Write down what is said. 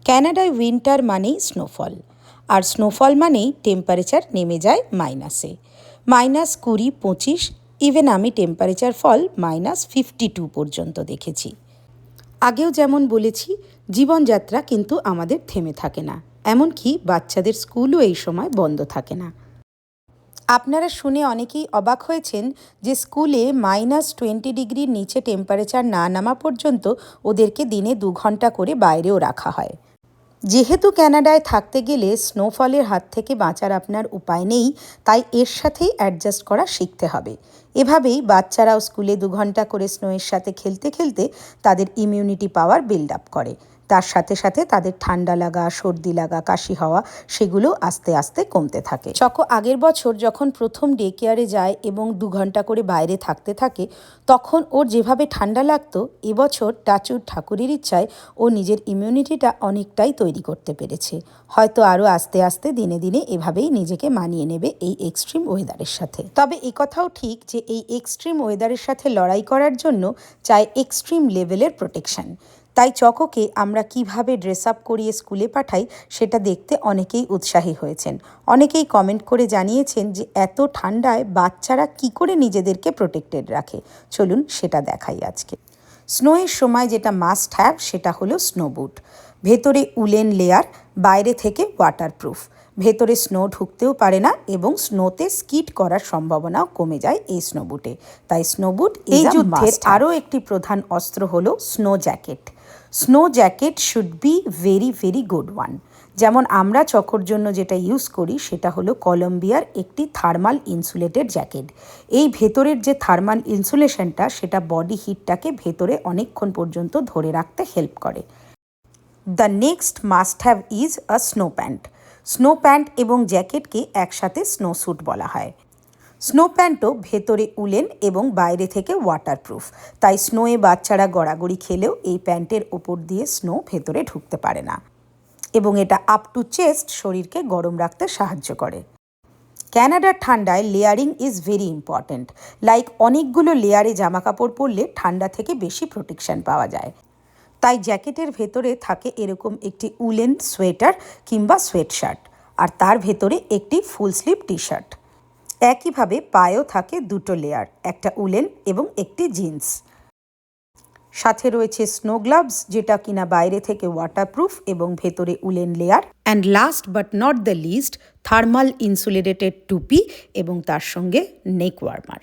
ক্যানাডায় winter মানেই snowfall, আর snowfall মানেই temperature নেমে যায় মাইনাসে। -20, 25, ইভেন আমি টেম্পারেচার ফল -52 পর্যন্ত দেখেছি। আগেও যেমন বলেছি, জীবনযাত্রা কিন্তু আমাদের থেমে থাকে না, এমনকি বাচ্চাদের স্কুলও এই সময় বন্ধ থাকে না। আপনারা শুনে অনেকেই অবাক হয়েছেন যে স্কুলে -20 ডিগ্রির নিচে টেম্পারেচার না নামা পর্যন্ত ওদেরকে দিনে 2 ঘন্টা করে বাইরেও রাখা হয়। যেহেতু ক্যানাডায় থাকতে গেলে স্নোফলের হাত থেকে বাঁচার আপনার উপায় নেই, তাই এর সাথেই অ্যাডজাস্ট করা শিখতে হবে। এভাবেই বাচ্চারাও স্কুলে 2 ঘন্টা করে স্নোয়ের সাথে খেলতে খেলতে তাদের ইমিউনিটি পাওয়ার বিল্ড আপ করে। তার সাথে সাথে তাদের ঠান্ডা লাগা, সর্দি লাগা, কাশি হওয়া সেগুলো আস্তে আস্তে কমতে থাকে। চকো আগের বছর যখন প্রথম ডে কেয়ারে যায় এবং 2 ঘন্টা করে বাইরে থাকতে থাকে, তখন ওর যেভাবে ঠান্ডা লাগতো, এবছর টাচুর ঠাকুরের ইচ্ছায় ও নিজের ইমিউনিটিটা অনেকটাই তৈরি করতে পেরেছে। হয়তো আরও আস্তে আস্তে দিনে দিনে এভাবেই নিজেকে মানিয়ে নেবে এই এক্সট্রিম ওয়েদারের সাথে। তবে একথাও ঠিক যে এই এক্সট্রিম ওয়েদারের সাথে লড়াই করার জন্য চাই এক্সট্রিম লেভেলের প্রোটেকশন। তাই চকোকে আমরা কিভাবে ড্রেস আপ করিয়ে স্কুলে পাঠাই সেটা দেখতে অনেকেই উৎসাহী হয়েছেন। অনেকেই কমেন্ট করে জানিয়েছেন যে এত ঠান্ডায় বাচ্চারা কি করে নিজেদেরকে প্রোটেক্টেড রাখে। চলুন সেটা দেখাই আজকে। স্নোয়ের সময় যেটা মাস্ট হ্যাভ সেটা হলো স্নো বুট। ভেতরে উলেন লেয়ার, বাইরে থেকে ওয়াটারপ্রুফ। ভেতরে স্নো ঢুকতেও পারে না এবং স্নোতে স্কিড করার সম্ভাবনাও কমে যায় এই স্নো বুটে। তাই স্নো বুট এই যুদ্ধের আরও একটি প্রধান অস্ত্র হলো snow jacket. Snow jacket should be very very good one. যেমন আমরা চকোর জন্য যেটা ইউজ করি সেটা হলো কলম্বিয়ার একটি থার্মাল ইনসুলেটেড জ্যাকেট। এই ভেতরের যে থার্মাল ইনসুলেশনটা সেটা বডি হিটটাকে ভেতরে অনেকক্ষণ পর্যন্ত ধরে রাখতে হেল্প করে। The next must have is a snow pant. Snow pant এবং জ্যাকেটকে একসাথে স্নো স্যুট বলা হয়। স্নো প্যান্টও ভেতরে উলেন এবং বাইরে থেকে ওয়াটারপ্রুফ। তাই স্নোয়ে বাচ্চারা গড়াগড়ি খেলেও এই প্যান্টের ওপর দিয়ে স্নো ভেতরে ঢুকতে পারে না এবং এটা আপ টু চেস্ট শরীরকে গরম রাখতে সাহায্য করে। ক্যানাডার ঠান্ডায় layering is very important. Like অনেকগুলো লেয়ারে জামাকাপড় পরলে ঠান্ডা থেকে বেশি প্রোটেকশন পাওয়া যায়। তাই জ্যাকেটের ভেতরে থাকে এরকম একটি উলেন সোয়েটার কিংবা সোয়েট শার্ট, আর তার ভেতরে একটি ফুল স্লিভ টি শার্ট। একইভাবে পায়েও থাকে 2টো লেয়ার, একটা উলেন এবং একটি জিন্স। সাথে রয়েছে স্নো গ্লাভস, যেটা কিনা বাইরে থেকে ওয়াটারপ্রুফ এবং ভেতরে woollen layer. And last but not the least, thermal insulated টুপি এবং তার সঙ্গে নেক ওয়ার্মার।